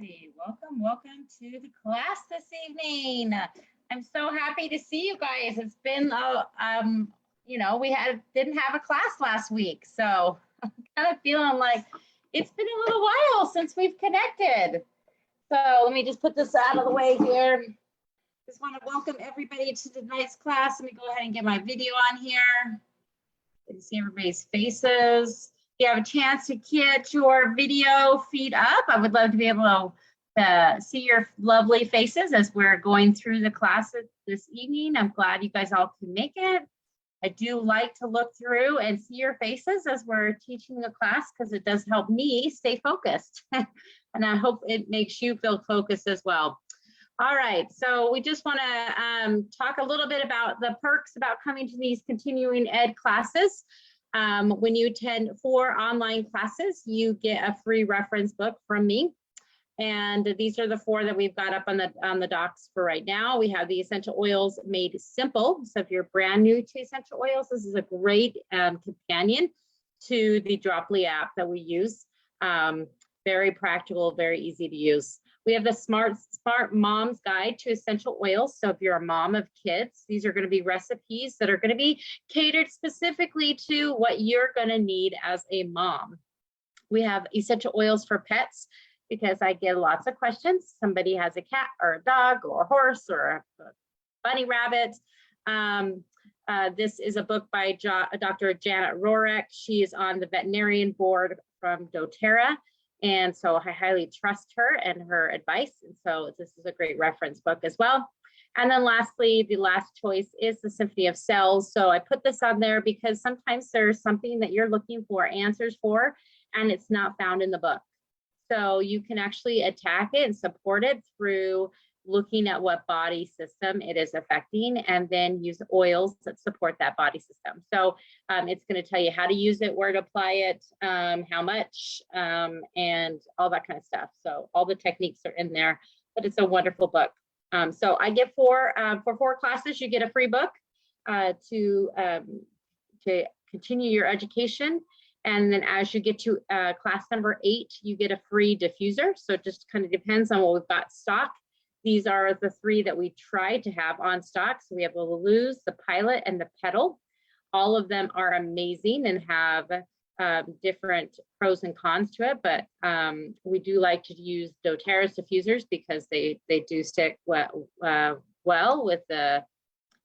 righty, welcome to the class this evening. I'm so happy to see you guys. It's been, we didn't have a class last week, so I'm kind of feeling like it's been a little while since we've connected. So let me just put this out of the way here. Just want to welcome everybody to tonight's class. Let me go ahead and get my video on here. You can see everybody's faces. If you have a chance to get your video feed up, I would love to be able to see your lovely faces as we're going through the class this evening. I'm glad you guys all can make it. I do like to look through and see your faces as we're teaching the class because it does help me stay focused. And I hope it makes you feel focused as well. All right, so we just want to talk a little bit about the perks about coming to these continuing ed classes. When you attend 4 online classes, you get a free reference book from me. And these are the 4 that we've got up on the docs for right now. We have the Essential Oils Made Simple. So if you're brand new to essential oils, this is a great companion to the Droply app that we use. Very practical, very easy to use. We have the Smart Mom's Guide to Essential Oils. So if you're a mom of kids, these are going to be recipes that are going to be catered specifically to what you're going to need as a mom. We have Essential Oils for Pets because I get lots of questions. Somebody has a cat or a dog or a horse or a bunny rabbit. This is a book by Dr. Janet Rorick. She is on the veterinarian board from doTERRA. And so I highly trust her and her advice. And so this is a great reference book as well. And then lastly, the last choice is the Symphony of Cells. So I put this on there because sometimes there's something that you're looking for answers for, and it's not found in the book. So you can actually attack it and support it through looking at what body system it is affecting, and then use oils that support that body system. So it's going to tell you how to use it, where to apply it, how much, and all that kind of stuff. So all the techniques are in there, but it's a wonderful book. So I get for 4 classes, you get a free book to continue your education. And then as you get to class number 8, you get a free diffuser. So it just kind of depends on what we've got stock. These are the 3 that we tried to have on stock. So we have the Lulus, the Pilot, and the Petal. All of them are amazing and have different pros and cons to it, but we do like to use doTERRA's diffusers because they do stick well with the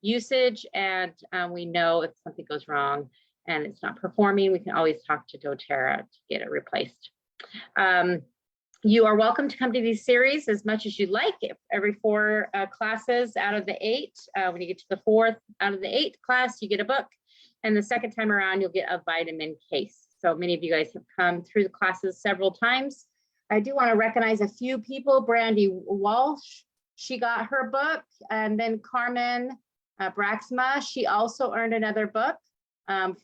usage, and we know if something goes wrong and it's not performing, we can always talk to doTERRA to get it replaced. You are welcome to come to these series as much as you like. Every 4 classes out of the 8, when you get to the 4th out of the 8th class, you get a book. And the second time around, you'll get a vitamin case. So many of you guys have come through the classes several times. I do want to recognize a few people. Brandy Walsh, she got her book. And then Carmen Braxma, she also earned another book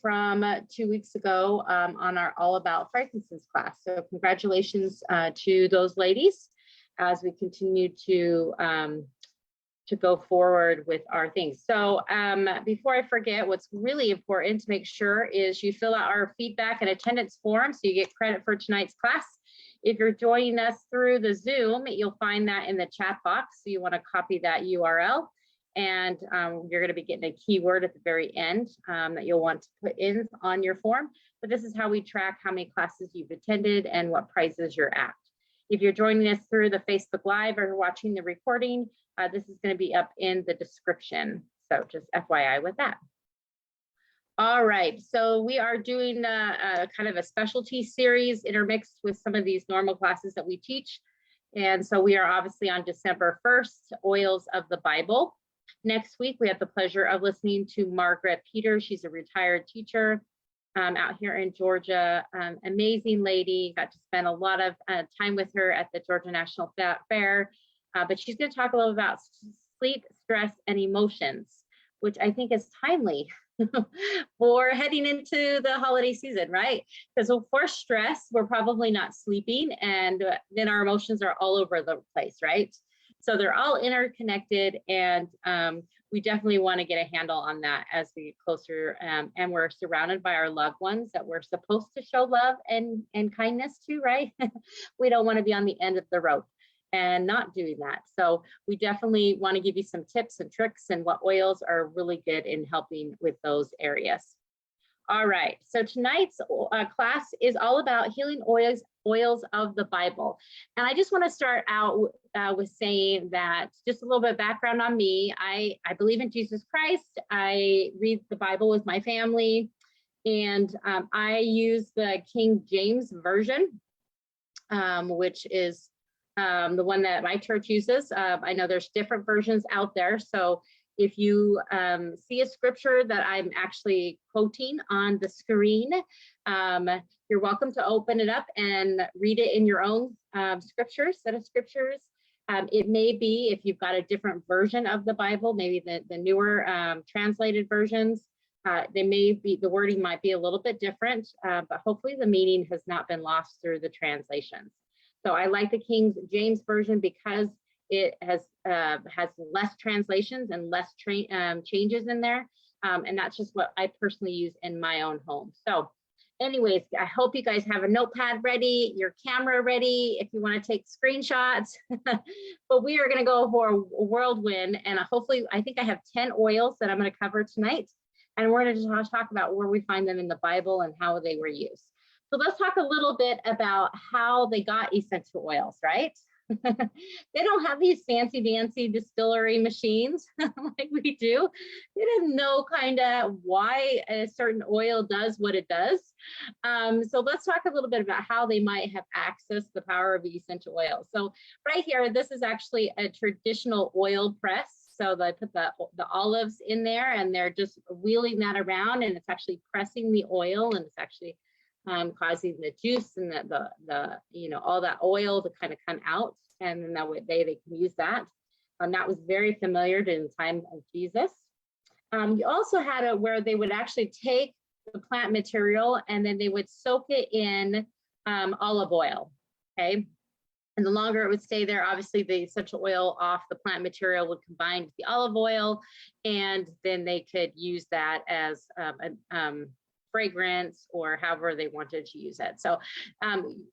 from 2 weeks ago on our All About Fragrances class. So congratulations to those ladies as we continue to go forward with our things. So before I forget, what's really important to make sure is you fill out our feedback and attendance form so you get credit for tonight's class. If you're joining us through the Zoom, you'll find that in the chat box. So you want to copy that URL. And you're going to be getting a keyword at the very end that you'll want to put in on your form. But this is how we track how many classes you've attended and what prizes you're at. If you're joining us through the Facebook Live or watching the recording, this is going to be up in the description. So just FYI with that. All right, so we are doing kind of a specialty series intermixed with some of these normal classes that we teach. And so we are obviously on December 1st, Oils of the Bible. Next week, we have the pleasure of listening to Margaret Peters. She's a retired teacher out here in Georgia. Amazing lady. Got to spend a lot of time with her at the Georgia National Fair. But she's going to talk a little about sleep, stress, and emotions, which I think is timely for heading into the holiday season, right? Because for stress, we're probably not sleeping, and then our emotions are all over the place, right? So they're all interconnected, and we definitely want to get a handle on that as we get closer, and we're surrounded by our loved ones that we're supposed to show love and kindness to, right? We don't want to be on the end of the rope. and not doing that. So we definitely want to give you some tips and tricks and what oils are really good in helping with those areas. All right, so tonight's class is all about healing oils of the Bible. And I just want to start out with saying that just a little bit of background on me. I believe in Jesus Christ. I read the Bible with my family, and I use the King James Version, which is the one that my church uses. I know there's different versions out there. So if you see a scripture that I'm actually quoting on the screen, you're welcome to open it up and read it in your own set of scriptures. It may be, if you've got a different version of the Bible, maybe the newer translated versions, the wording might be a little bit different, but hopefully the meaning has not been lost through the translations. So I like the King James Version because it has less translations and less changes in there. And that's just what I personally use in my own home. So anyways, I hope you guys have a notepad ready, your camera ready, if you want to take screenshots. But we are going to go for a whirlwind, and hopefully, I think I have 10 oils that I'm going to cover tonight. And we're going to talk about where we find them in the Bible and how they were used. So let's talk a little bit about how they got essential oils, right? They don't have these fancy dancy distillery machines like we do. They didn't know kind of why a certain oil does what it does. So let's talk a little bit about how they might have accessed the power of essential oils. So right here, this is actually a traditional oil press. So they put the olives in there, and they're just wheeling that around, and it's actually pressing the oil, and it's actually causing the juice and the all that oil to kind of come out, and then that way they can use that. That was very familiar in the time of Jesus. You also had it where they would actually take the plant material and then they would soak it in olive oil. Okay. And the longer it would stay there, obviously the essential oil off the plant material would combine with the olive oil, and then they could use that as fragrance or however they wanted to use it. So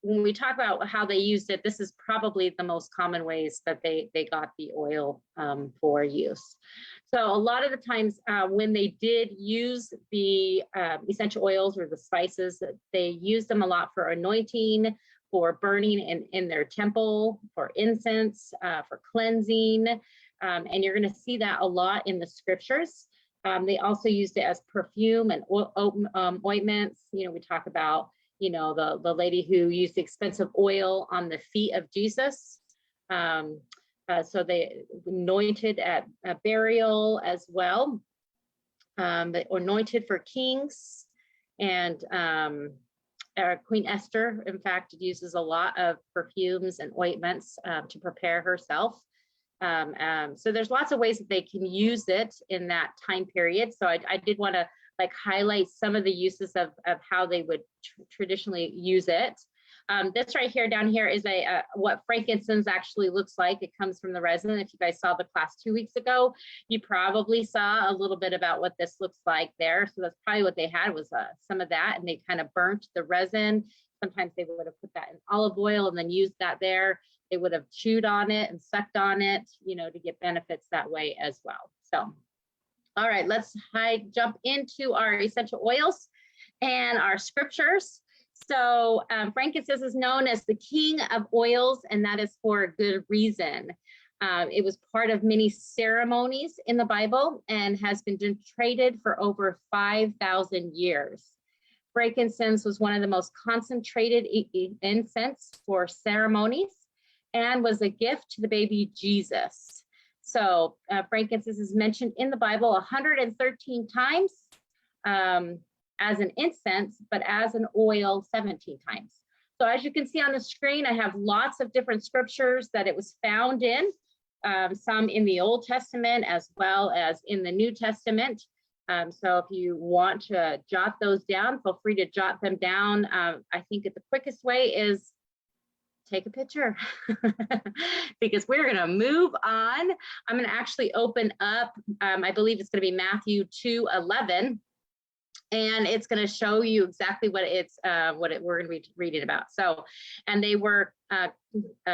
when we talk about how they used it, this is probably the most common ways that they got the oil for use. So a lot of the times when they did use the essential oils or the spices, they used them a lot for anointing, for burning in their temple, for incense, for cleansing. And you're going to see that a lot in the scriptures. They also used it as perfume and ointments. We talk about, the lady who used expensive oil on the feet of Jesus. So they anointed at burial as well. They anointed for kings, and Queen Esther, in fact, uses a lot of perfumes and ointments to prepare herself. So there's lots of ways that they can use it in that time period. So I did want to highlight some of the uses of how they would traditionally use it. This right here, down here, is what frankincense actually looks like. It comes from the resin. If you guys saw the class 2 weeks ago, you probably saw a little bit about what this looks like there. So that's probably what they had, was some of that, and they kind of burnt the resin. Sometimes they would have put that in olive oil and then used that there. They would have chewed on it and sucked on it, to get benefits that way as well. So, all right, let's jump into our essential oils and our scriptures. So frankincense is known as the king of oils, and that is for a good reason. It was part of many ceremonies in the Bible and has been traded for over 5,000 years. Frankincense was one of the most concentrated incense for ceremonies and was a gift to the baby Jesus. So frankincense is mentioned in the Bible 113 times as an incense, but as an oil 17 times. So as you can see on the screen, I have lots of different scriptures that it was found in, some in the Old Testament as well as in the New Testament. So if you want to jot those down, feel free to jot them down. I think the quickest way is take a picture because we're going to move on. I'm going to actually open up, I believe it's going to be Matthew 2:11. and it's going to show you exactly what we're going to be reading about. So, and they were,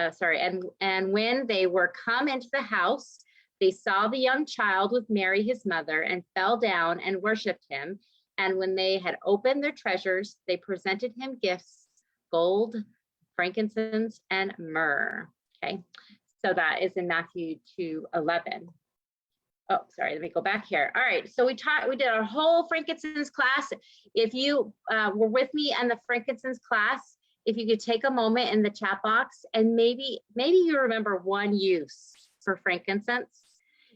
and when they were come into the house, they saw the young child with Mary, his mother, and fell down and worshiped him. And when they had opened their treasures, they presented him gifts, gold, frankincense, and myrrh. Okay, so that is in Matthew 2:11. Oh, sorry, let me go back here. All right, so we did our whole frankincense class. If you were with me in the frankincense class, if you could take a moment in the chat box and maybe you remember one use for frankincense.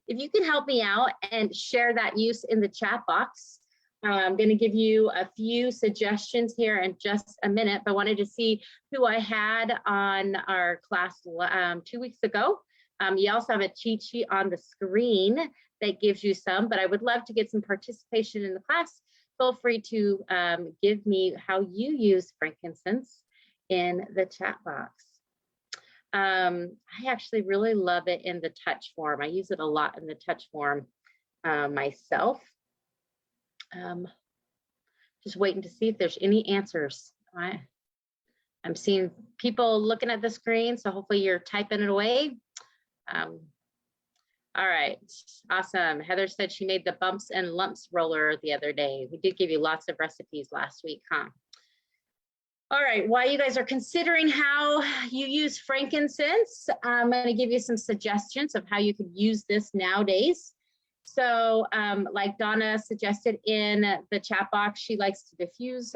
If you can help me out and share that use in the chat box, I'm going to give you a few suggestions here in just a minute, but I wanted to see who I had on our class 2 weeks ago. You also have a cheat sheet on the screen that gives you some, but I would love to get some participation in the class. Feel free to give me how you use frankincense in the chat box. I actually really love it in the touch form. I use it a lot in the touch form myself. Just waiting to see if there's any answers. I'm seeing people looking at the screen, so hopefully you're typing it away. All right, awesome. Heather said she made the bumps and lumps roller the other day. We did give you lots of recipes last week, huh? All right, while you guys are considering how you use frankincense, I'm going to give you some suggestions of how you could use this nowadays. So like Donna suggested in the chat box, she likes to diffuse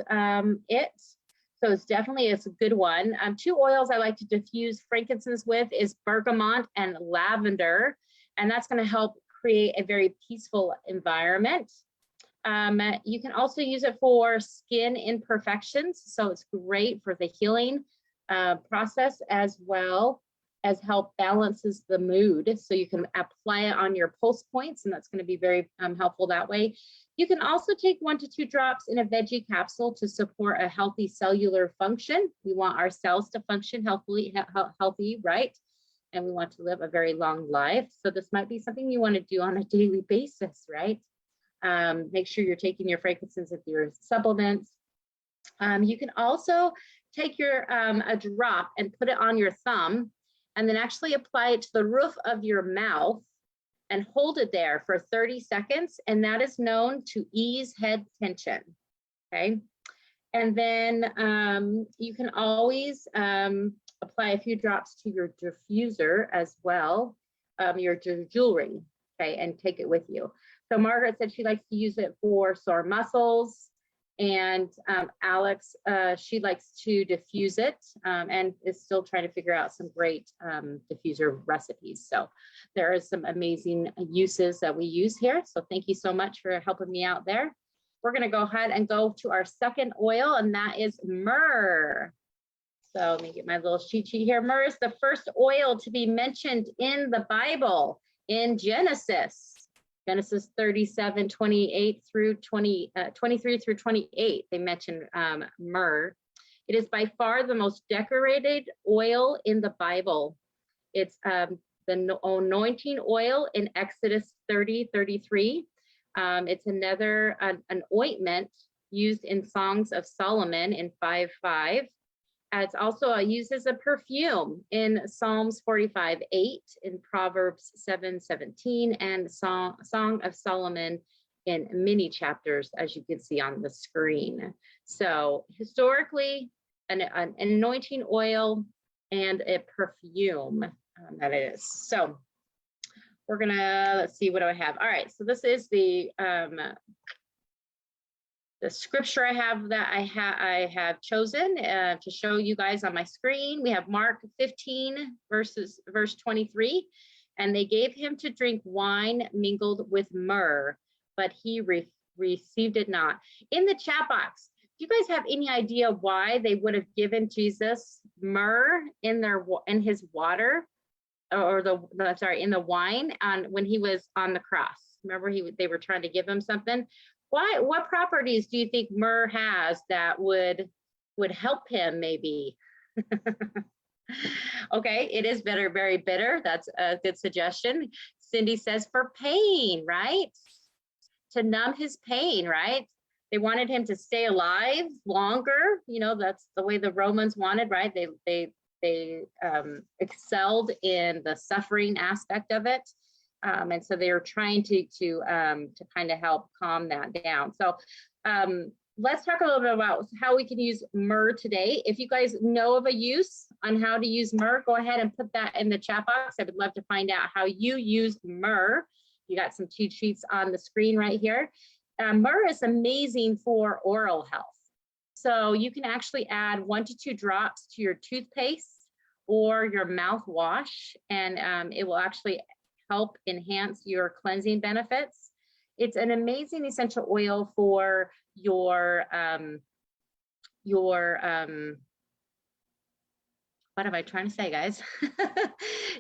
it. So it's a good one. 2 oils I like to diffuse frankincense with is bergamot and lavender, and that's going to help create a very peaceful environment. You can also use it for skin imperfections, so it's great for the healing process as well as help balances the mood. So you can apply it on your pulse points, and that's going to be very helpful that way. You can also take 1 to 2 drops in a veggie capsule to support a healthy cellular function. We want our cells to function healthy, right? And we want to live a very long life. So this might be something you want to do on a daily basis, right? Make sure you're taking your frankincense with your supplements. You can also take a drop and put it on your thumb, and then actually apply it to the roof of your mouth and hold it there for 30 seconds. And that is known to ease head tension, okay? And then you can always apply a few drops to your diffuser as well, your jewelry, okay, and take it with you. So Margaret said she likes to use it for sore muscles. And Alex, she likes to diffuse it and is still trying to figure out some great diffuser recipes. So there are some amazing uses that we use here. So thank you so much for helping me out there. We're going to go ahead and go to our second oil, and that is myrrh. So let me get my little cheat sheet here. Myrrh is the first oil to be mentioned in the Bible in Genesis 37, 28 through 23 through 28, they mention myrrh. It is by far the most decorated oil in the Bible. It's the anointing oil in Exodus 30:33. It's an ointment used in Songs of Solomon in 5:5. It's also used as a perfume in Psalms 45:8, in Proverbs 7:17, and Song of Solomon in many chapters, as you can see on the screen. So historically, an anointing oil and a perfume that it is. So we're gonna, let's see, what do I have? All right, so this is the scripture I have chosen to show you guys on my screen. We have Mark 15 verse 23, and they gave him to drink wine mingled with myrrh, but he received it not. In the chat box, do you guys have any idea why they would have given Jesus myrrh in his water, or in the wine when he was on the cross? Remember, they were trying to give him something. What properties do you think myrrh has that would help him maybe? Okay, it is bitter, very bitter. That's a good suggestion. Cindy says for pain, right? To numb his pain, right? They wanted him to stay alive longer. You know, that's the way the Romans wanted, right? They excelled in the suffering aspect of it. And so they were trying to kind of help calm that down. So let's talk a little bit about how we can use myrrh today. If you guys know of a use on how to use myrrh, go ahead and put that in the chat box. I would love to find out how you use myrrh. You got some cheat sheets on the screen right here. Myrrh is amazing for oral health. So you can actually add 1 to 2 drops to your toothpaste or your mouthwash, and it will actually help enhance your cleansing benefits. It's an amazing essential oil for your what am I trying to say, guys?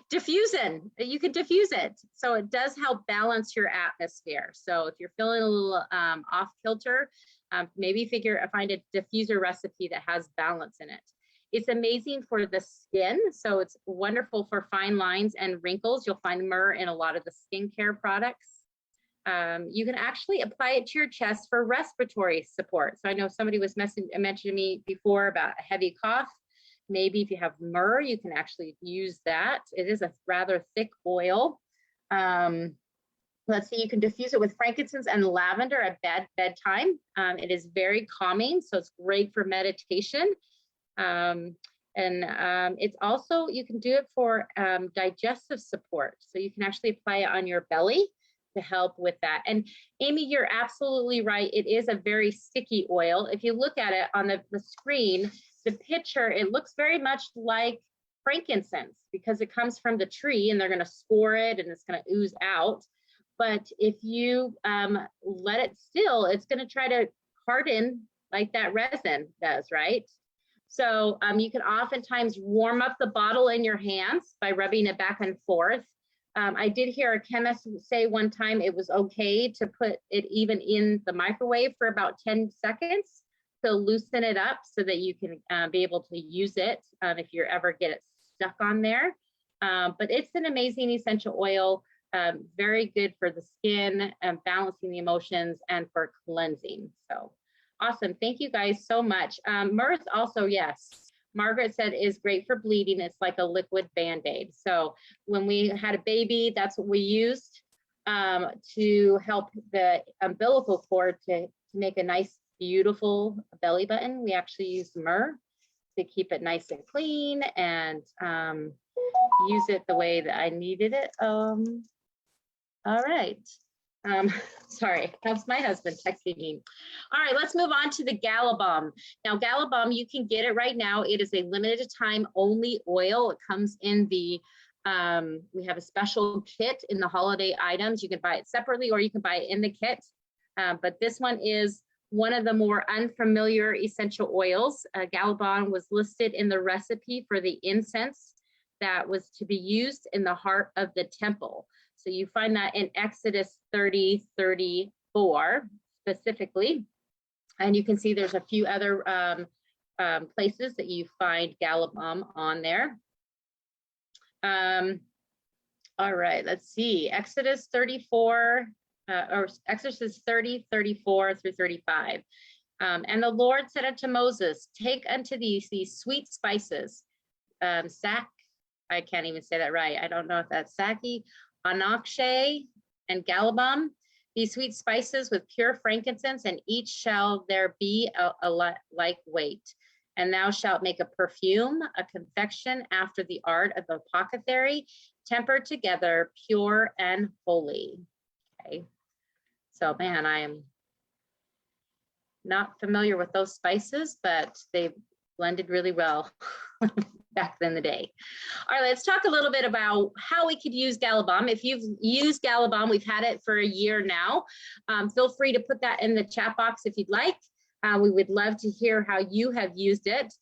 Diffusing. You can diffuse it. So it does help balance your atmosphere. So if you're feeling a little off kilter, maybe find a diffuser recipe that has balance in it. It's amazing for the skin. So it's wonderful for fine lines and wrinkles. You'll find myrrh in a lot of the skincare products. You can actually apply it to your chest for respiratory support. So I know somebody was mentioning me before about a heavy cough. Maybe if you have myrrh, you can actually use that. It is a rather thick oil. Let's see, you can diffuse it with frankincense and lavender at bedtime. It is very calming, so it's great for meditation. It's also, you can do it for digestive support. So you can actually apply it on your belly to help with that. And Amy, you're absolutely right. It is a very sticky oil. If you look at it on the screen, the picture, it looks very much like frankincense because it comes from the tree and they're going to score it and it's going to ooze out. But if you let it still, it's going to try to harden like that resin does, right? So you can oftentimes warm up the bottle in your hands by rubbing it back and forth. I did hear a chemist say one time it was okay to put it even in the microwave for about 10 seconds to loosen it up so that you can be able to use it if you ever get it stuck on there. But it's an amazing essential oil, very good for the skin, balancing the emotions, and for cleansing. So awesome. Thank you guys so much. Myrrh is also, yes, Margaret said, is great for bleeding. It's like a liquid Band-Aid. So when we had a baby, that's what we used to help the umbilical cord to make a nice, beautiful belly button. We actually used myrrh to keep it nice and clean and use it the way that I needed it. All right. Sorry, that's my husband texting me. All right, let's move on to the GalaBalm. Now, GalaBalm, you can get it right now. It is a limited time only oil. It comes in the, we have a special kit in the holiday items. You can buy it separately or you can buy it in the kit. But this one is one of the more unfamiliar essential oils. GalaBalm was listed in the recipe for the incense that was to be used in the heart of the temple. So you find that in Exodus 30:34 specifically. And you can see there's a few other places that you find GalaBalm on there. All right, let's see. Exodus 34, or Exodus 30:34 through 35. And the Lord said unto Moses, take unto these sweet spices, I can't even say that right. I don't know if that's saki, onyx, and GalaBalm, these sweet spices with pure frankincense, and each shall there be a like weight. And thou shalt make a perfume, a confection after the art of the apothecary, tempered together, pure and holy. Okay. So man, I am not familiar with those spices, but they blended really well back in the day. All right, let's talk a little bit about how we could use GalaBalm. If you've used GalaBalm, we've had it for a year now. Feel free to put that in the chat box if you'd like. We would love to hear how you have used it.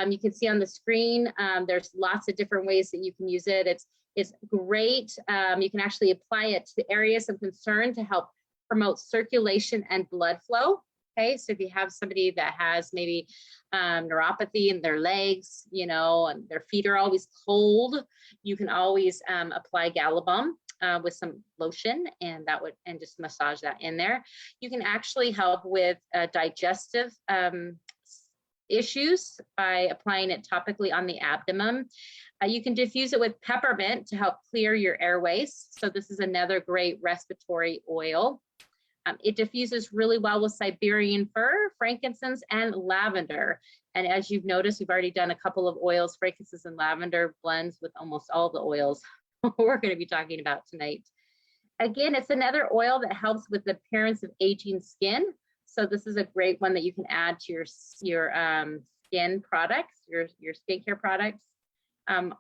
You can see on the screen, there's lots of different ways that you can use it. It's great. You can actually apply it to areas of concern to help promote circulation and blood flow. Okay, so if you have somebody that has maybe neuropathy in their legs, you know, and their feet are always cold, you can always apply GalaBalm. with some lotion, and that would, and just massage that in there. You can actually help with digestive issues by applying it topically on the abdomen. You can diffuse it with peppermint to help clear your airways. So this is another great respiratory oil. It diffuses really well with Siberian fir, frankincense, and lavender. And as you've noticed, we've already done a couple of oils, frankincense and lavender blends with almost all the oils we're going to be talking about tonight. Again, it's another oil that helps with the appearance of aging skin. So this is a great one that you can add to your skin products, your skincare products.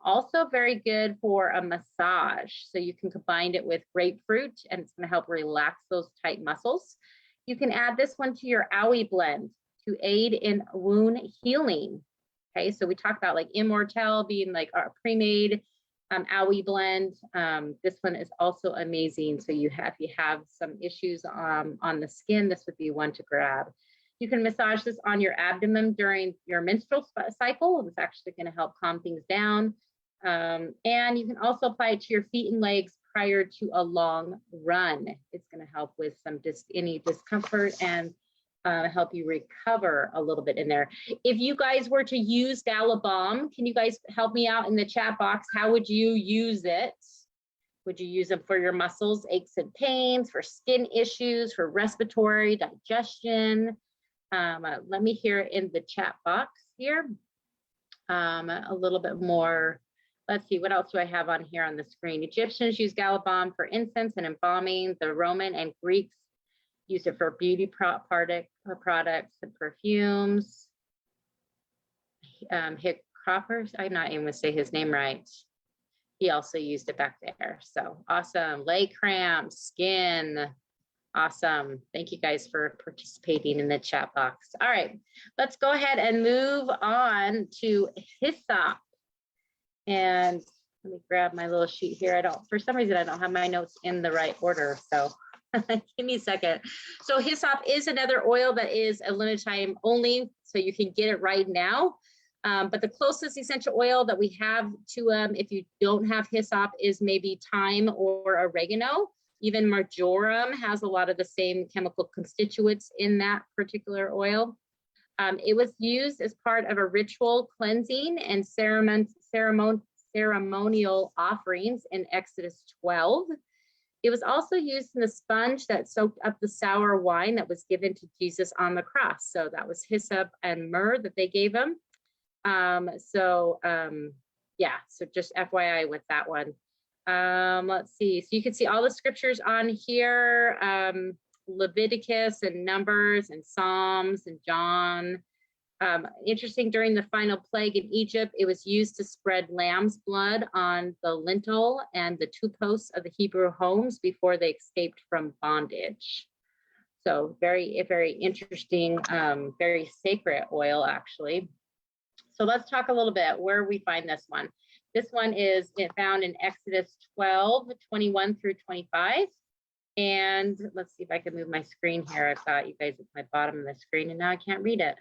Also very good for a massage. So you can combine it with grapefruit, and it's going to help relax those tight muscles. You can add this one to your Owie blend to aid in wound healing. Okay, so we talked about like Immortelle being like our pre-made Owie blend. This one is also amazing. So if you have some issues on the skin, this would be one to grab. You can massage this on your abdomen during your menstrual cycle. It's actually going to help calm things down. And you can also apply it to your feet and legs prior to a long run. It's going to help with any discomfort and help you recover a little bit in there. If you guys were to use GalaBalm, can you guys help me out in the chat box? How would you use it? Would you use them for your muscles, aches and pains, for skin issues, for respiratory, digestion? Let me hear in the chat box here a little bit more. Let's see, what else do I have on here on the screen? Egyptians use GalaBalm for incense and embalming. The Roman and Greeks used it for beauty products and perfumes. Hippocrates, I'm not even going to say his name right. He also used it back there. So awesome. Leg cramps, skin. Awesome. Thank you guys for participating in the chat box. All right, let's go ahead and move on to hyssop. And let me grab my little sheet here. For some reason, I don't have my notes in the right order. So give me a second. So hyssop is another oil that is a limited time only, so you can get it right now. But the closest essential oil that we have to if you don't have hyssop is maybe thyme or oregano. Even marjoram has a lot of the same chemical constituents in that particular oil. It was used as part of a ritual cleansing and ceremonial offerings in Exodus 12. It was also used in the sponge that soaked up the sour wine that was given to Jesus on the cross. So that was hyssop and myrrh that they gave him. Yeah, so just FYI with that one. Let's see. So you can see all the scriptures on here, Leviticus and Numbers and Psalms and John. Interesting, during the final plague in Egypt, it was used to spread lamb's blood on the lintel and the two posts of the Hebrew homes before they escaped from bondage. So very, very interesting, very sacred oil, actually. So let's talk a little bit where we find this one. This one is found in Exodus 12, 21 through 25. And let's see if I can move my screen here. I've got you guys at my bottom of the screen and now I can't read it.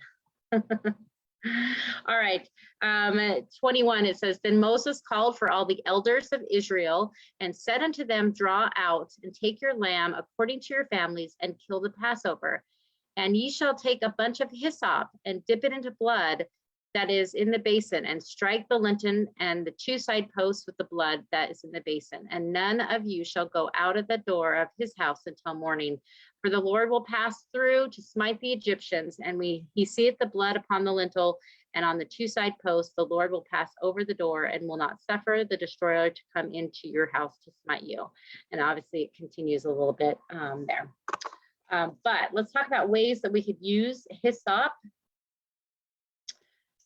All right, 21, it says, then Moses called for all the elders of Israel and said unto them, draw out and take your lamb according to your families and kill the Passover. And ye shall take a bunch of hyssop and dip it into blood that is in the basin, and strike the lintel and the two side posts with the blood that is in the basin. And none of you shall go out of the door of his house until morning. For the Lord will pass through to smite the Egyptians, and he seeth the blood upon the lintel and on the two side posts. The Lord will pass over the door and will not suffer the destroyer to come into your house to smite you. And obviously it continues a little bit there. But let's talk about ways that we could use hyssop.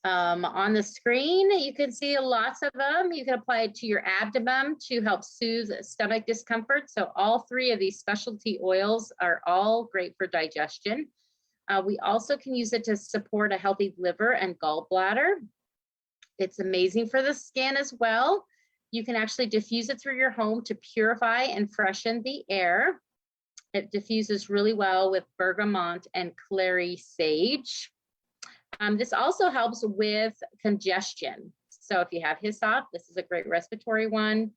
On the screen, you can see lots of them. You can apply it to your abdomen to help soothe stomach discomfort. So all three of these specialty oils are all great for digestion. We also can use it to support a healthy liver and gallbladder. It's amazing for the skin as well. You can actually diffuse it through your home to purify and freshen the air. It diffuses really well with bergamot and clary sage. This also helps with congestion. So if you have hyssop, this is a great respiratory one.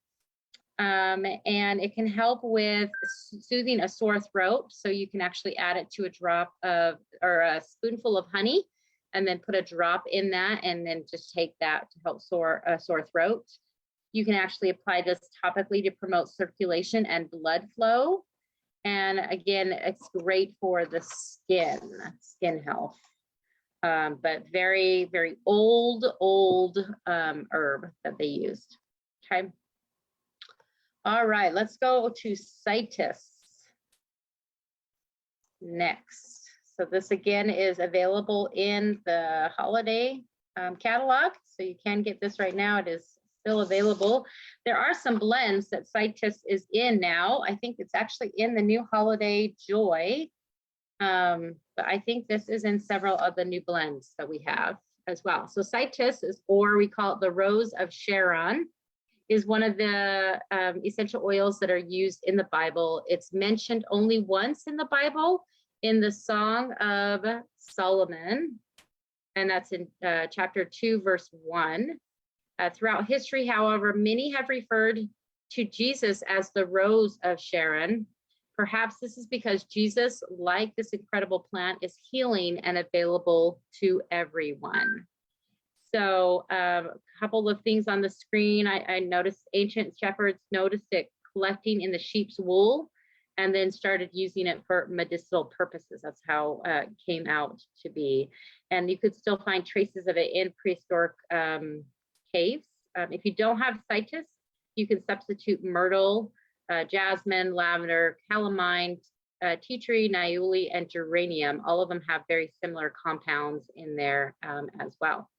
And it can help with soothing a sore throat. So you can actually add it to a drop of, or a spoonful of honey, and then put a drop in that, and then just take that to help a sore throat. You can actually apply this topically to promote circulation and blood flow. And again, it's great for the skin health. But very, very old herb that they used. Okay. All right, let's go to Citus next. So this again is available in the holiday catalog. So you can get this right now. It is still available. There are some blends that Citus is in now. I think it's actually in the new Holiday Joy. But I think this is in several of the new blends that we have as well. So Citus is, or we call it the Rose of Sharon, is one of the essential oils that are used in the Bible. It's mentioned only once in the Bible in the Song of Solomon, and that's in chapter 2, verse 1. Throughout history, however, many have referred to Jesus as the Rose of Sharon. Perhaps this is because Jesus, like this incredible plant, is healing and available to everyone. So a couple of things on the screen. I noticed ancient shepherds noticed it collecting in the sheep's wool and then started using it for medicinal purposes. That's how it came out to be. And you could still find traces of it in prehistoric caves. If you don't have Citus, you can substitute myrtle, jasmine, lavender, calamine, tea tree, niaouli, and geranium. All of them have very similar compounds in there as well.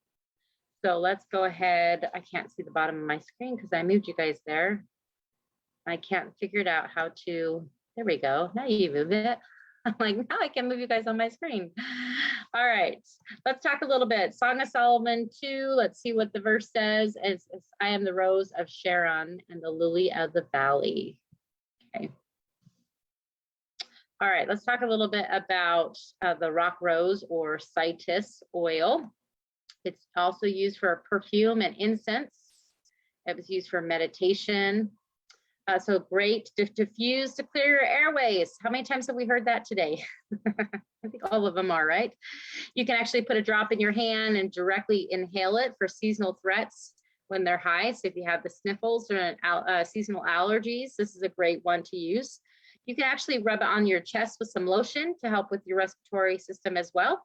So let's go ahead. I can't see the bottom of my screen because I moved you guys there. I can't figure it out how to, there we go. Now you move it. I'm like, now I can move you guys on my screen. All right, let's talk a little bit. Song of Solomon 2, let's see what the verse says. It's I am the rose of Sharon and the lily of the valley. Okay. All right, let's talk a little bit about the rock rose or Citus oil. It's also used for perfume and incense. It was used for meditation. So great to diffuse to clear your airways. How many times have we heard that today? I think all of them are, right? You can actually put a drop in your hand and directly inhale it for seasonal threats when they're high. So if you have the sniffles or seasonal allergies, this is a great one to use. You can actually rub it on your chest with some lotion to help with your respiratory system as well.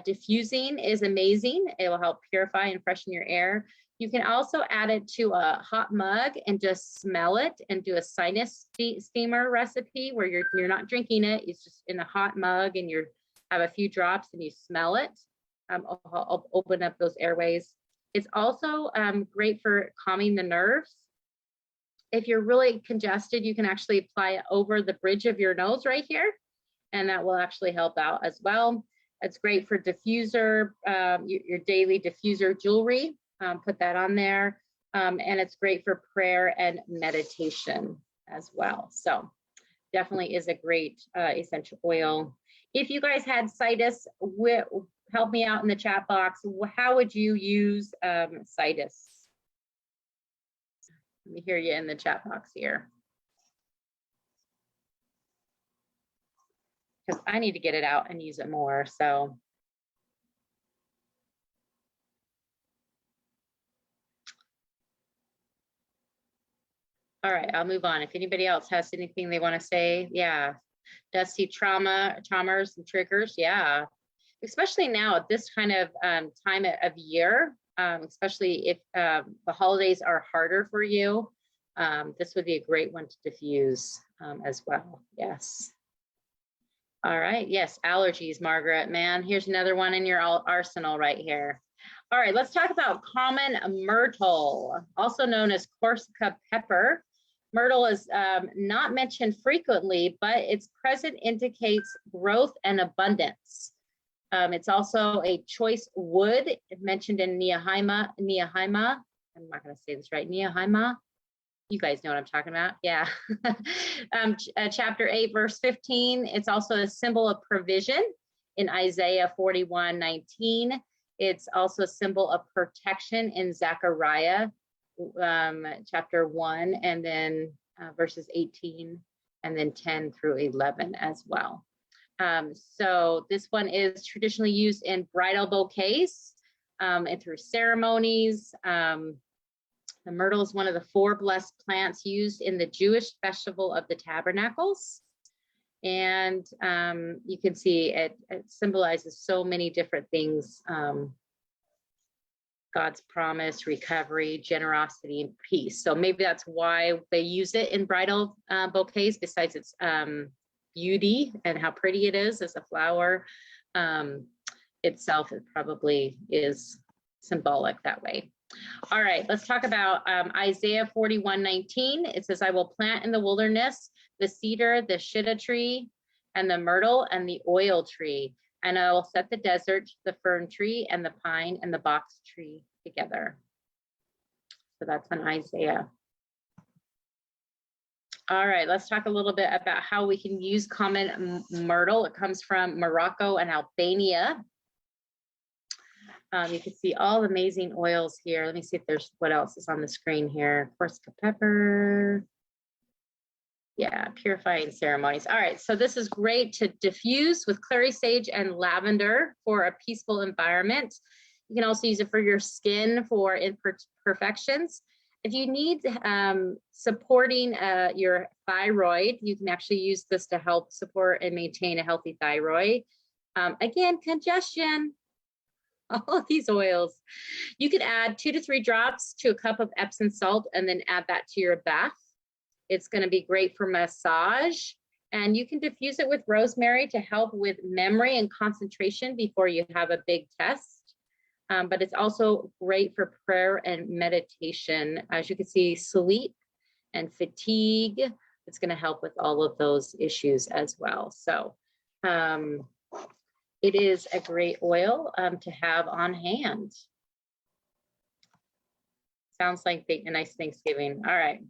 Diffusing is amazing. It will help purify and freshen your air. You can also add it to a hot mug and just smell it and do a sinus steamer recipe where you're not drinking it. It's just in a hot mug and you have a few drops and you smell it. I'll open up those airways. It's also great for calming the nerves. If you're really congested, you can actually apply it over the bridge of your nose right here, and that will actually help out as well. It's great for diffuser, your daily diffuser jewelry. Put that on there. And it's great for prayer and meditation as well. So definitely is a great essential oil. If you guys had Citus, help me out in the chat box. How would you use Citus? Let me hear you in the chat box here. Because I need to get it out and use it more. So all right, I'll move on. If anybody else has anything they want to say, yeah. Dusty traumas and triggers, yeah. Especially now at this kind of time of year, especially if the holidays are harder for you, this would be a great one to diffuse as well, yes. All right, yes, allergies, Margaret, man, here's another one in your arsenal right here. All right, let's talk about common myrtle, also known as Corsica pepper. Myrtle is not mentioned frequently, but its presence indicates growth and abundance. It's also a choice wood mentioned in Nehemiah. I'm not going to say this right. Nehemiah. You guys know what I'm talking about. Yeah. Chapter 8, verse 15. It's also a symbol of provision in Isaiah 41:19. It's also a symbol of protection in Zechariah chapter 1, and then verses 18, and then 10 through 11 as well. So this one is traditionally used in bridal bouquets and through ceremonies. The myrtle is one of the 4 blessed plants used in the Jewish festival of the tabernacles. And you can see it symbolizes so many different things. God's promise, recovery, generosity, and peace. So maybe that's why they use it in bridal bouquets, besides its beauty and how pretty it is as a flower itself. It probably is symbolic that way. All right, let's talk about Isaiah 41:19. It says, I will plant in the wilderness the cedar, the shittim tree, and the myrtle, and the oil tree. And I will set the desert, the fern tree, and the pine, and the box tree together. So that's in Isaiah. All right, let's talk a little bit about how we can use common myrtle. It comes from Morocco and Albania. You can see all the amazing oils here. Let me see if there's what else is on the screen here. Corsica pepper. Yeah, purifying ceremonies. All right, so this is great to diffuse with clary sage and lavender for a peaceful environment. You can also use it for your skin for imperfections. If you need supporting your thyroid, you can actually use this to help support and maintain a healthy thyroid. Again, congestion. All of these oils. You could add 2 to 3 drops to a cup of Epsom salt and then add that to your bath. It's going to be great for massage, and you can diffuse it with rosemary to help with memory and concentration before you have a big test. But it's also great for prayer and meditation. As you can see, sleep and fatigue, it's going to help with all of those issues as well. So it is a great oil to have on hand. Sounds like a nice Thanksgiving. All right.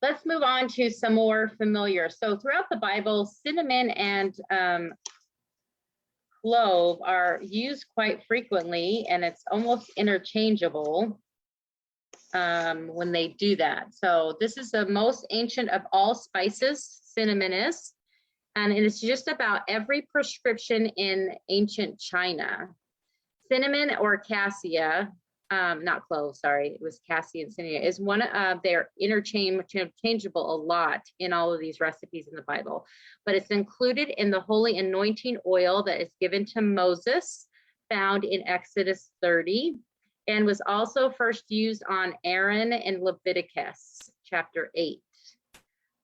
Let's move on to some more familiar. So throughout the Bible, cinnamon and clove are used quite frequently, and it's almost interchangeable when they do that. So this is the most ancient of all spices, cinnamon is, and it's just about every prescription in ancient China. Cinnamon or cassia, not clove, sorry, it was cassia and cinnamon, is one of they're interchangeable a lot in all of these recipes in the Bible, but it's included in the holy anointing oil that is given to Moses, found in Exodus 30, and was also first used on Aaron in Leviticus chapter 8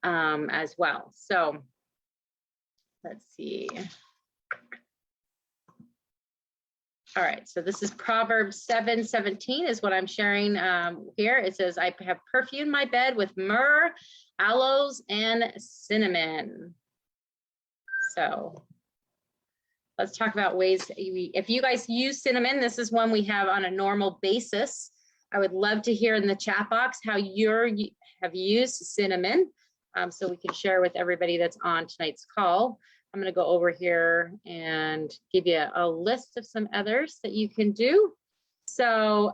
as well. So let's see. All right, so this is Proverbs 7:17 is what I'm sharing here. It says, I have perfumed my bed with myrrh, aloes, and cinnamon. So let's talk about ways, if you guys use cinnamon, this is one we have on a normal basis. I would love to hear in the chat box how you have used cinnamon, so we can share with everybody that's on tonight's call. I'm going to go over here and give you a list of some others that you can do. So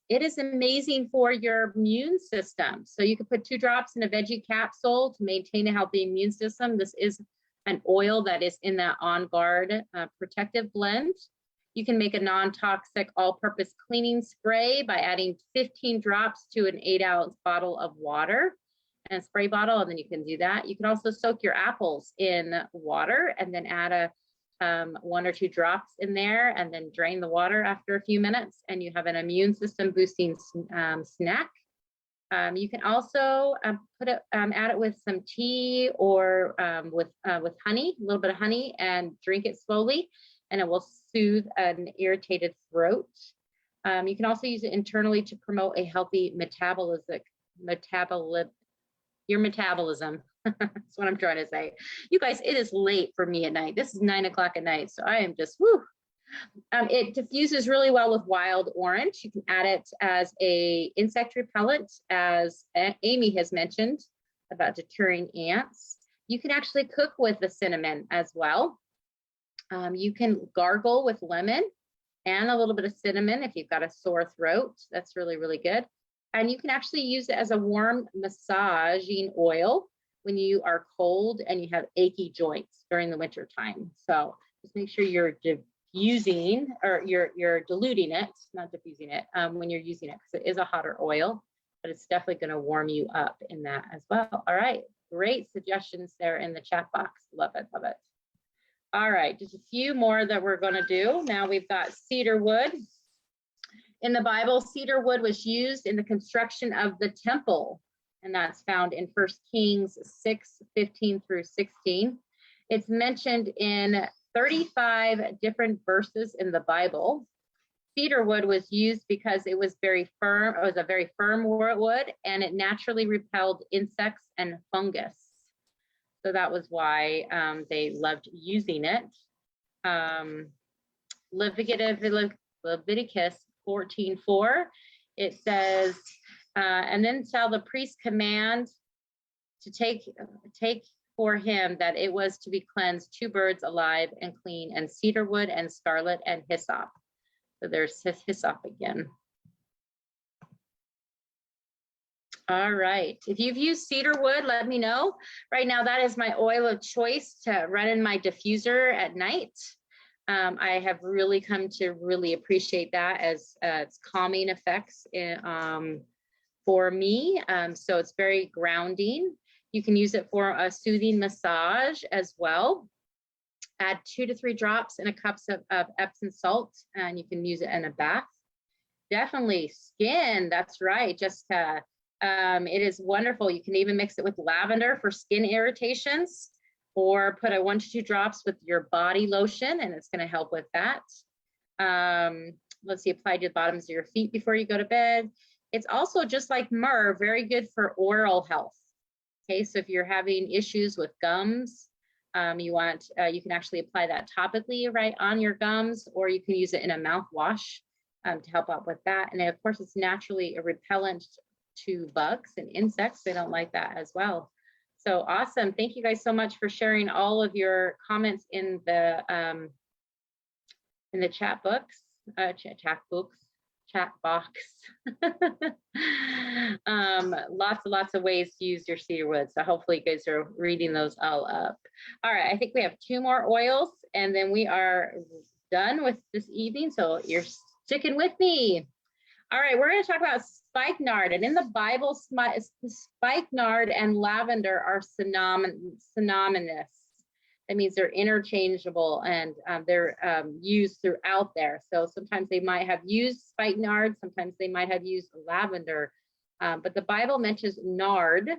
it is amazing for your immune system. So you can put 2 drops in a veggie capsule to maintain a healthy immune system. This is an oil that is in that On Guard protective blend. You can make a non-toxic all-purpose cleaning spray by adding 15 drops to an 8-ounce bottle of water. And a spray bottle, and then you can do that. You can also soak your apples in water and then add 1 or 2 drops in there and then drain the water after a few minutes, and you have an immune system boosting snack. You can also add it with some tea or with honey, a little bit of honey, and drink it slowly, and it will soothe an irritated throat. You can also use it internally to promote a healthy your metabolism. That's what I'm trying to say. You guys, it is late for me at night. This is 9 o'clock at night, so I am just, whoo. It diffuses really well with wild orange. You can add it as a insect repellent, as Amy has mentioned about deterring ants. You can actually cook with the cinnamon as well. You can gargle with lemon and a little bit of cinnamon if you've got a sore throat. That's really, really good. And you can actually use it as a warm massaging oil when you are cold and you have achy joints during the winter time. So just make sure you're diffusing, or you're diluting it, not diffusing it, when you're using it, because it is a hotter oil, but it's definitely going to warm you up in that as well. All right, great suggestions there in the chat box. Love it, love it. All right, just a few more that we're going to do. Now we've got cedar wood. In the Bible, cedar wood was used in the construction of the temple, and that's found in 1 Kings 6:15 through 16. It's mentioned in 35 different verses in the Bible. Cedar wood was used because it was very firm. It was a very firm wood, and it naturally repelled insects and fungus. So that was why they loved using it. Leviticus 14:4, it says, and then shall the priest command to take for him that it was to be cleansed 2 birds alive and clean, and cedar wood and scarlet and hyssop. So there's hyssop again. All right, if you've used cedar wood, let me know. Right now, that is my oil of choice to run in my diffuser at night. I have really come to really appreciate that as its calming effects for me. So it's very grounding. You can use it for a soothing massage as well. Add 2 to 3 drops in a cup of Epsom salt, and you can use it in a bath. Definitely skin, that's right, Jessica. It is wonderful. You can even mix it with lavender for skin irritations, or put a 1 to 2 drops with your body lotion, and it's going to help with that. Let's see, apply to the bottoms of your feet before you go to bed. It's also, just like myrrh, very good for oral health. Okay, so if you're having issues with gums, you can actually apply that topically right on your gums, or you can use it in a mouthwash to help out with that. And then, of course, it's naturally a repellent to bugs and insects. They don't like that as well. So awesome. Thank you guys so much for sharing all of your comments in the chat box. Lots of ways to use your cedar wood. So hopefully you guys are reading those all up. All right, I think we have 2 more oils, and then we are done with this evening. So you're sticking with me. All right, we're going to talk about spikenard, and in the Bible, spikenard and lavender are synonymous. That means they're interchangeable, and they're used throughout there. So sometimes they might have used spikenard, sometimes they might have used lavender, but the Bible mentions nard,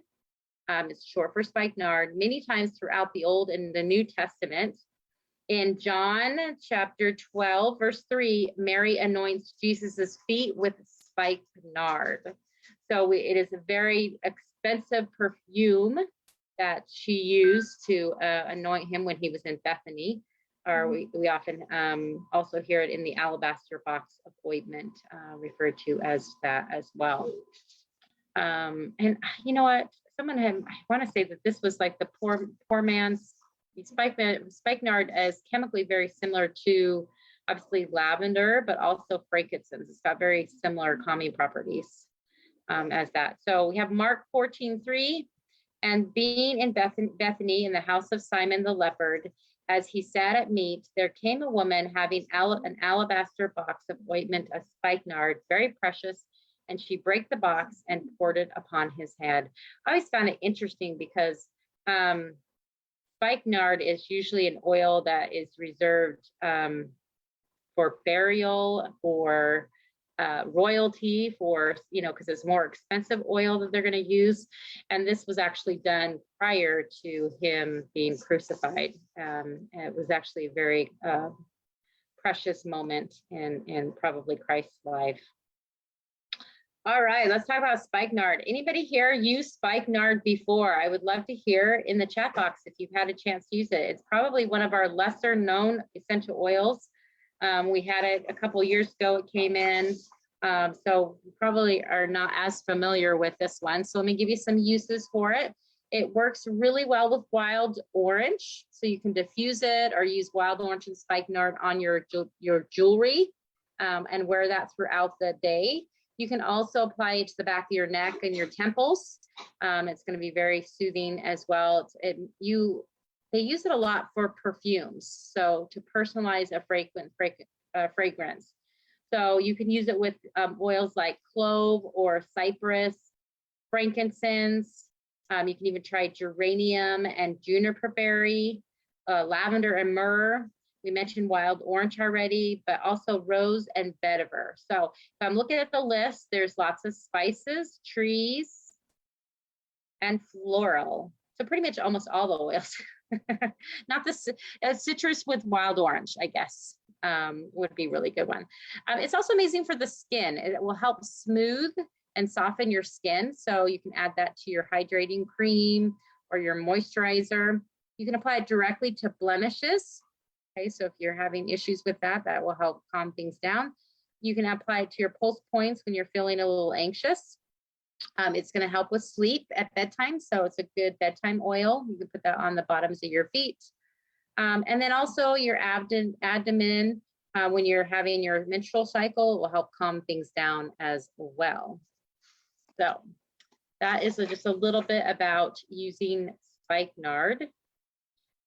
it's short for spikenard, many times throughout the Old and the New Testament. In John chapter 12, verse 3, Mary anoints Jesus's feet with spikenard. So it is a very expensive perfume that she used to anoint him when he was in Bethany. Or we often also hear it in the alabaster box of ointment, referred to as that as well. And you know what? I want to say that this was like the poor man's spikenard, is chemically very similar to obviously lavender, but also frankincense. It's got very similar calming properties as that. So we have Mark 14:3, and being in Bethany in the house of Simon the leper, as he sat at meat, there came a woman having an alabaster box of ointment of spikenard, very precious, and she brake the box and poured it upon his head. I always found it interesting because spikenard is usually an oil that is reserved for burial, for royalty, for, because it's more expensive oil that they're going to use. And this was actually done prior to him being crucified. It was actually a very precious moment in probably Christ's life. All right, let's talk about spikenard. Anybody here use spikenard before? I would love to hear in the chat box if you've had a chance to use it. It's probably one of our lesser known essential oils. We had it a couple years ago, it came in. So you probably are not as familiar with this one. So let me give you some uses for it. It works really well with wild orange. So you can diffuse it or use wild orange and spikenard on your jewelry and wear that throughout the day. You can also apply it to the back of your neck and your temples. It's going to be very soothing as well. They use it a lot for perfumes, so to personalize a fragrance. So you can use it with oils like clove or cypress, frankincense. You can even try geranium and juniper berry, lavender and myrrh. We mentioned wild orange already, but also rose and vetiver. So if I'm looking at the list, there's lots of spices, trees, and floral. So pretty much almost all the oils. Not the citrus with wild orange, I guess, would be a really good one. It's also amazing for the skin. It will help smooth and soften your skin. So you can add that to your hydrating cream or your moisturizer. You can apply it directly to blemishes. Okay, so if you're having issues with that, that will help calm things down. You can apply it to your pulse points when you're feeling a little anxious. It's going to help with sleep at bedtime, so it's a good bedtime oil. You can put that on the bottoms of your feet. And then also your abdomen, when you're having your menstrual cycle, it will help calm things down as well. So that is just a little bit about using spikenard.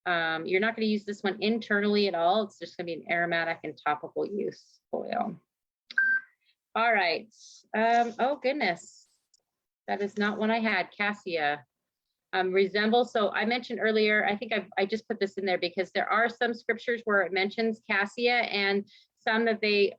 You're not going to use this one internally at all. It's just going to be an aromatic and topical use oil. All right. Oh, goodness. That is not one I had. Cassia. Resembles. So I mentioned earlier, I think I just put this in there because there are some scriptures where it mentions cassia and some that they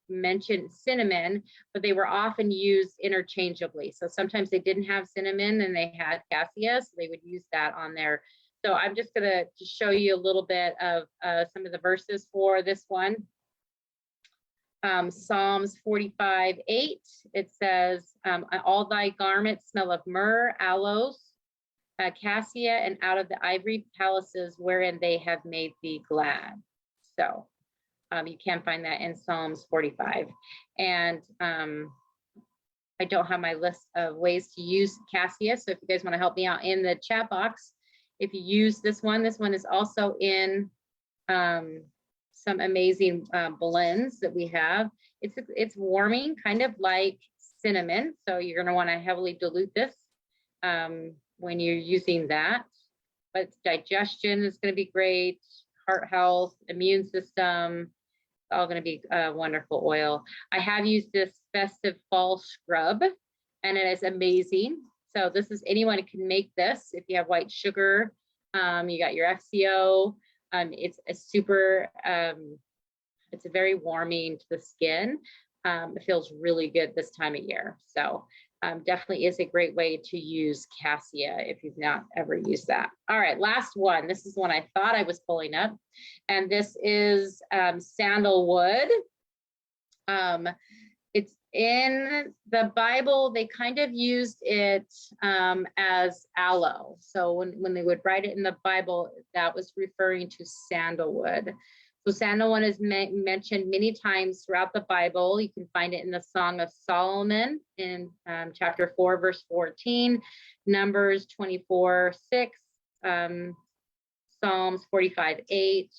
mention cinnamon, but they were often used interchangeably. So sometimes they didn't have cinnamon and they had cassia, so they would use that on there. So I'm just going to show you a little bit of some of the verses for this one. Psalms 45:8, it says, all thy garments smell of myrrh, aloes, cassia, and out of the ivory palaces wherein they have made thee glad. So you can find that in Psalms 45. And I don't have my list of ways to use cassia. So if you guys want to help me out in the chat box, if you use this one is also in some amazing blends that we have. It's warming, kind of like cinnamon. So you're going to want to heavily dilute this when you're using that. But digestion is going to be great, heart health, immune system, all going to be a wonderful oil. I have used this festive fall scrub and it is amazing. So this is, anyone can make this. If you have white sugar, you got your FCO. It's a super, it's a very warming to the skin. It feels really good this time of year. So definitely is a great way to use cassia if you've not ever used that. All right, last one. This is one I thought I was pulling up, and this is sandalwood. It's in the Bible. They kind of used it as aloe. So when they would write it in the Bible, that was referring to sandalwood. So sandalwood is mentioned many times throughout the Bible. You can find it in the Song of Solomon in chapter 4, verse 14, Numbers 24:6, Psalms 45:8,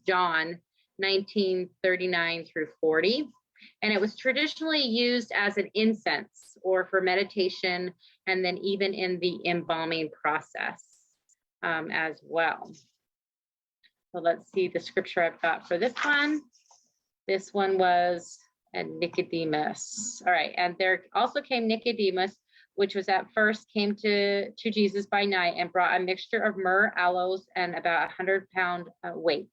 John 19:39 through 40. And it was traditionally used as an incense or for meditation, and then even in the embalming process as well. So let's see the scripture I've got for this one. This one was Nicodemus. All right, and there also came Nicodemus, which was at first came to Jesus by night and brought a mixture of myrrh, aloes, and about 100-pound weight.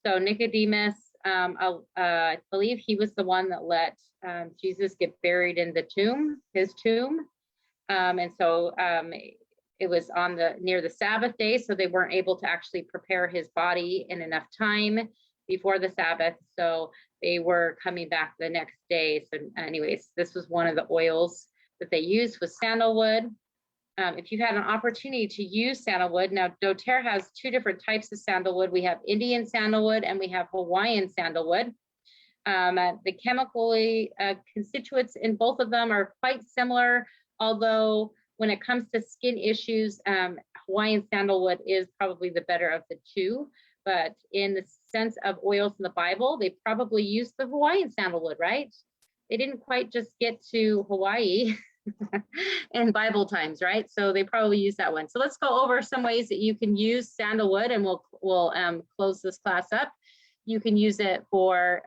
So Nicodemus, I believe he was the one that let Jesus get buried in the tomb, his tomb. And so it was on near the Sabbath day, so they weren't able to actually prepare his body in enough time before the Sabbath. So they were coming back the next day. So anyways, this was one of the oils that they used was sandalwood. If you had an opportunity to use sandalwood, now doTERRA has two different types of sandalwood. We have Indian sandalwood and we have Hawaiian sandalwood. The chemical constituents in both of them are quite similar, although when it comes to skin issues, Hawaiian sandalwood is probably the better of the two. but in the sense of oils in the Bible, they probably used the Hawaiian sandalwood, right? They didn't quite just get to Hawaii in Bible times, right? So they probably use that one. So let's go over some ways that you can use sandalwood, and we'll close this class up. You can use it for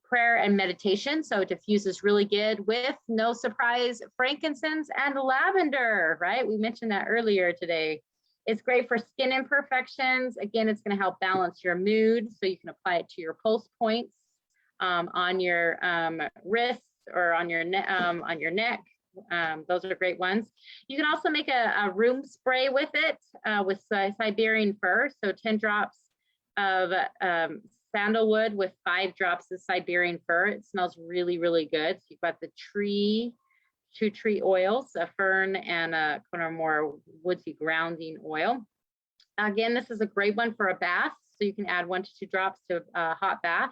prayer and meditation. So it diffuses really good with, no surprise, frankincense and lavender, right? We mentioned that earlier today. It's great for skin imperfections. Again, it's going to help balance your mood. So you can apply it to your pulse points on your wrists or on your neck. Those are great ones. You can also make a room spray with it with Siberian fir. So 10 drops of sandalwood with 5 drops of Siberian fir. It smells really, really good. So you've got the two tree oils, a fern and a kind of more woodsy grounding oil. Again, this is a great one for a bath. So you can add 1 to 2 drops to a hot bath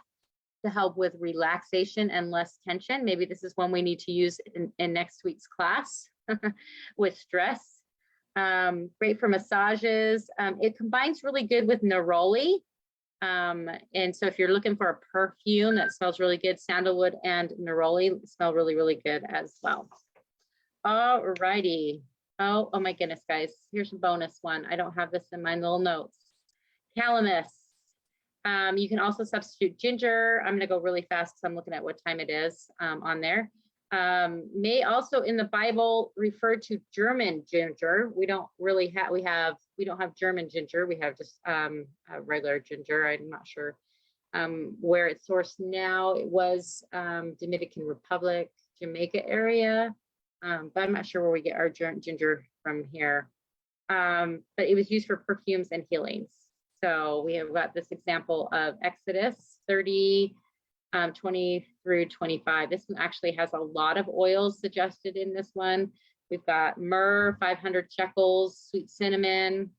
to help with relaxation and less tension. Maybe this is one we need to use in next week's class with stress. Great for massages. It combines really good with neroli. And so if you're looking for a perfume that smells really good, sandalwood and neroli smell really, really good as well. All righty. Oh my goodness, guys. Here's a bonus one. I don't have this in my little notes. Calamus. You can also substitute ginger. I'm going to go really fast because I'm looking at what time it is on there. May also in the Bible refer to German ginger. We don't have German ginger. We have just regular ginger. I'm not sure where it's sourced now. It was Dominican Republic, Jamaica area, but I'm not sure where we get our ginger from here. But it was used for perfumes and healings. So we have got this example of Exodus 30, 20 through 25. This one actually has a lot of oils suggested in this one. We've got myrrh, 500 shekels, sweet cinnamon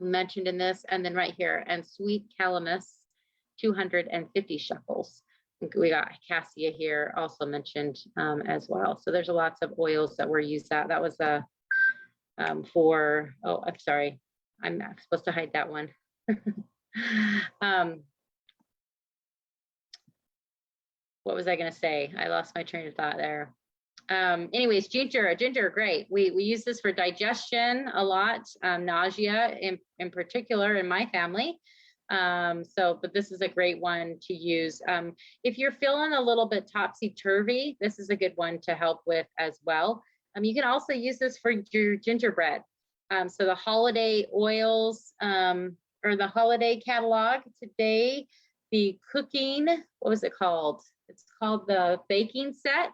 mentioned in this, and then right here, and sweet calamus, 250 shekels. We got cassia here also mentioned as well. So there's lots of oils that were used. That was I'm sorry, I'm not supposed to hide that one. What was I going to say? I lost my train of thought there. Anyways, ginger, great. We use this for digestion a lot, nausea in particular in my family. But this is a great one to use. If you're feeling a little bit topsy-turvy, this is a good one to help with as well. You can also use this for your gingerbread. So the holiday oils, or the holiday catalog today, the cooking, what was it called? It's called the baking set,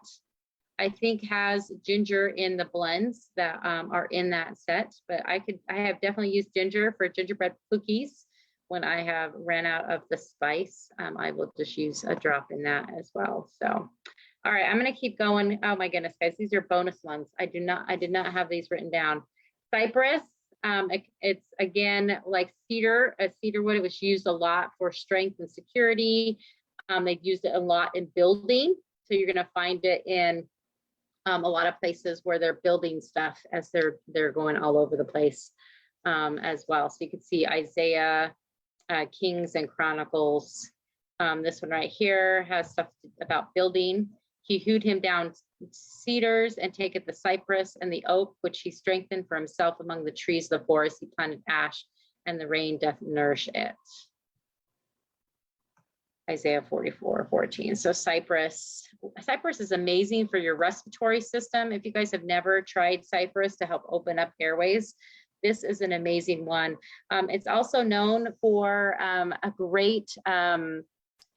I think has ginger in the blends that are in that set, but I have definitely used ginger for gingerbread cookies when I have ran out of the spice. I will just use a drop in that as well. So, all right, I'm going to keep going. Oh my goodness, guys, these are bonus ones. I did not have these written down. Cypress. It's again like cedar wood. It was used a lot for strength and security. They've used it a lot in building. So you're going to find it in a lot of places where they're building stuff as they're going all over the place as well. So you can see Isaiah, Kings and Chronicles. This one right here has stuff about building. He hewed him down cedars and taketh the cypress and the oak, which he strengthened for himself among the trees of the forest. He planted ash, and the rain doth nourish it. Isaiah 44:14. So cypress is amazing for your respiratory system. If you guys have never tried cypress to help open up airways, this is an amazing one. It's also known for a great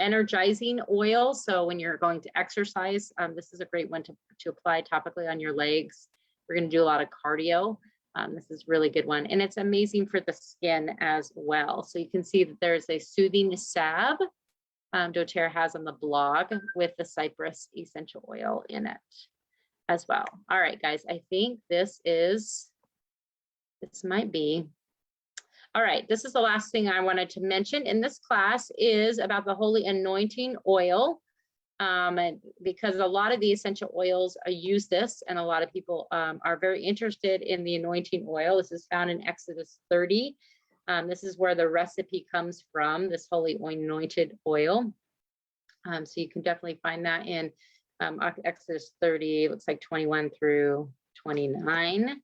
energizing oil. So when you're going to exercise, this is a great one to apply topically on your legs. We're going to do a lot of cardio. This is a really good one. And it's amazing for the skin as well. So you can see that there's a soothing salve doTERRA has on the blog with the cypress essential oil in it as well. All right, guys, I think this might be. All right, this is the last thing I wanted to mention in this class is about the holy anointing oil. Because a lot of the essential oils use this, and a lot of people are very interested in the anointing oil. This is found in Exodus 30, This is where the recipe comes from, this holy anointed oil. So you can definitely find that in Exodus 30, looks like 21 through 29.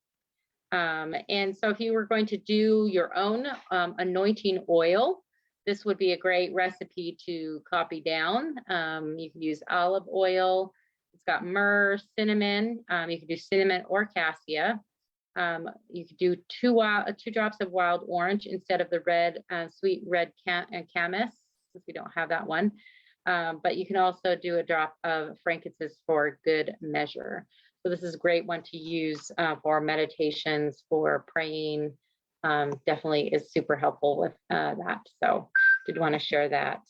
And so if you were going to do your own anointing oil, this would be a great recipe to copy down. You can use olive oil. It's got myrrh, cinnamon. You can do cinnamon or cassia. You could do two drops of wild orange instead of the red, sweet red camas, since we don't have that one. But you can also do a drop of frankincense for good measure. So this is a great one to use for meditations, for praying. Definitely is super helpful with that. So did want to share that.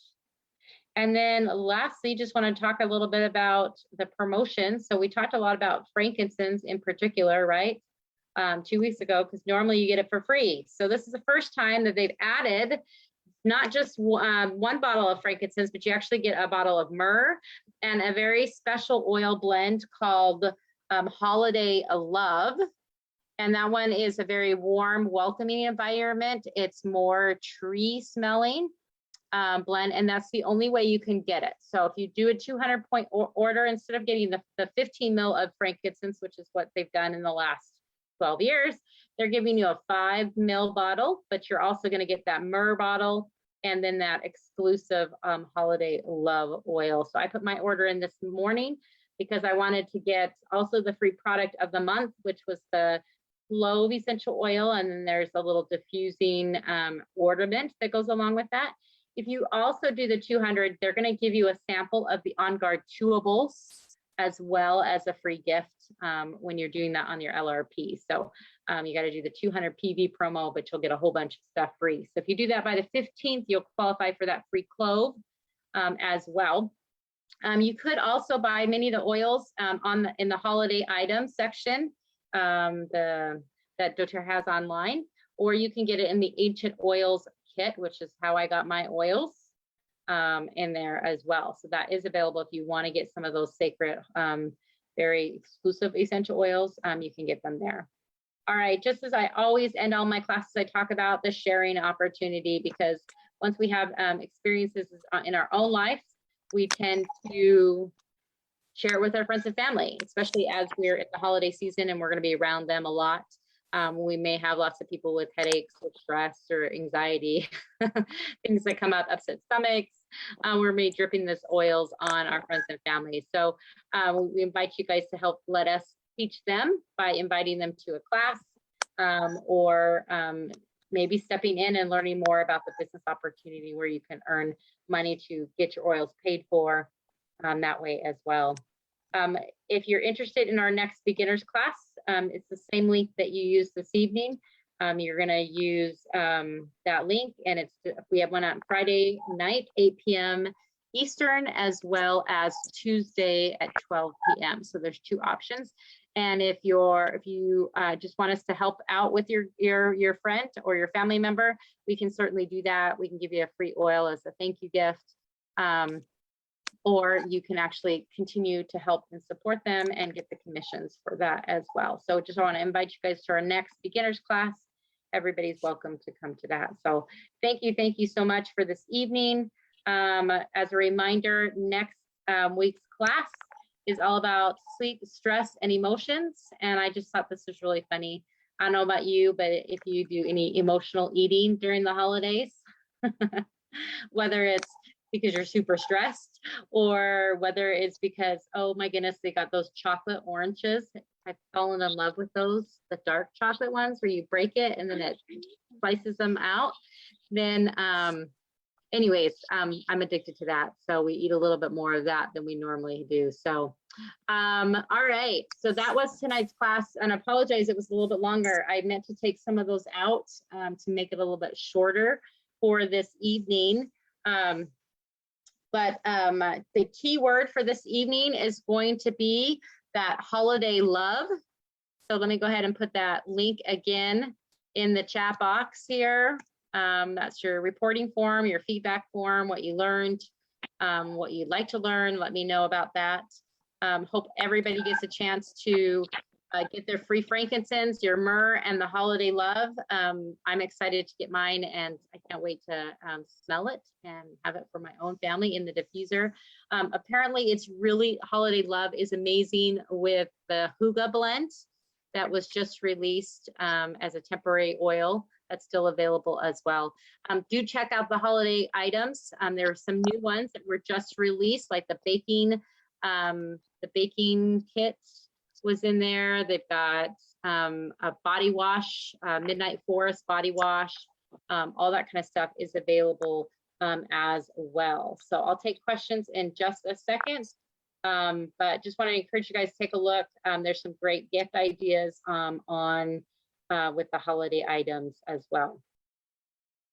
And then lastly, just want to talk a little bit about the promotion. So we talked a lot about frankincense in particular, right? 2 weeks ago, because normally you get it for free. So this is the first time that they've added not just one bottle of frankincense, but you actually get a bottle of myrrh and a very special oil blend called Holiday Love. And that one is a very warm, welcoming environment. It's more tree smelling blend, and that's the only way you can get it. So if you do a 200-point order, instead of getting the 15 mil of frankincense, which is what they've done in the last 12 years, they're giving you a 5 mil bottle, but you're also going to get that myrrh bottle and then that exclusive Holiday Love oil. So I put my order in this morning because I wanted to get also the free product of the month, which was the clove essential oil, and then there's a little diffusing ornament that goes along with that. If you also do the 200, they're going to give you a sample of the On Guard chewables as well as a free gift when you're doing that on your LRP. So you got to do the 200 PV promo, but you'll get a whole bunch of stuff free. So if you do that by the 15th, you'll qualify for that free clove as well. You could also buy many of the oils in the holiday items section that doTERRA has online, or you can get it in the Ancient Oils kit, which is how I got my oils in there as well. So that is available if you want to get some of those sacred, very exclusive essential oils. You can get them there. All right, just as I always end all my classes, I talk about the sharing opportunity, because once we have experiences in our own life, we tend to share it with our friends and family, especially as we're in the holiday season and we're going to be around them a lot. We may have lots of people with headaches or stress or anxiety, things that come up, upset stomachs. We're maybe dripping this oils on our friends and family. So we invite you guys to help let us teach them by inviting them to a class or maybe stepping in and learning more about the business opportunity where you can earn money to get your oils paid for that way as well. If you're interested in our next beginners class, it's the same link that you used this evening. You're going to use that link, and we have one on Friday night, 8 p.m. Eastern, as well as Tuesday at 12 p.m. So there's two options. And if you just want us to help out with your friend or your family member, we can certainly do that. We can give you a free oil as a thank you gift. Or you can actually continue to help and support them and get the commissions for that as well. So just want to invite you guys to our next beginners class. Everybody's welcome to come to that. So thank you so much for this evening. As a reminder, next week's class is all about sleep, stress, and emotions. And I just thought this was really funny. I don't know about you, but if you do any emotional eating during the holidays, whether it's because you're super stressed, or whether it's because, oh my goodness, they got those chocolate oranges. I've fallen in love with those, the dark chocolate ones where you break it and then it slices them out. Then anyways, I'm addicted to that. So we eat a little bit more of that than we normally do. So, all right. So that was tonight's class, and I apologize, it was a little bit longer. I meant to take some of those out to make it a little bit shorter for this evening. But the key word for this evening is going to be that holiday love. So let me go ahead and put that link again in the chat box here. That's your reporting form, your feedback form, what you learned, what you'd like to learn. Let me know about that. Hope everybody gets a chance to get their free frankincense, your myrrh, and the holiday love. I'm excited to get mine, and I can't wait to smell it and have it for my own family in the diffuser. Apparently, it's really, holiday love is amazing with the Hygge blend that was just released as a temporary oil. That's still available as well. Do check out the holiday items. There are some new ones that were just released, like the baking kit was in there. They've got a body wash, Midnight Forest body wash, all that kind of stuff is available as well. So I'll take questions in just a second, but just want to encourage you guys to take a look. There's some great gift ideas on with the holiday items as well.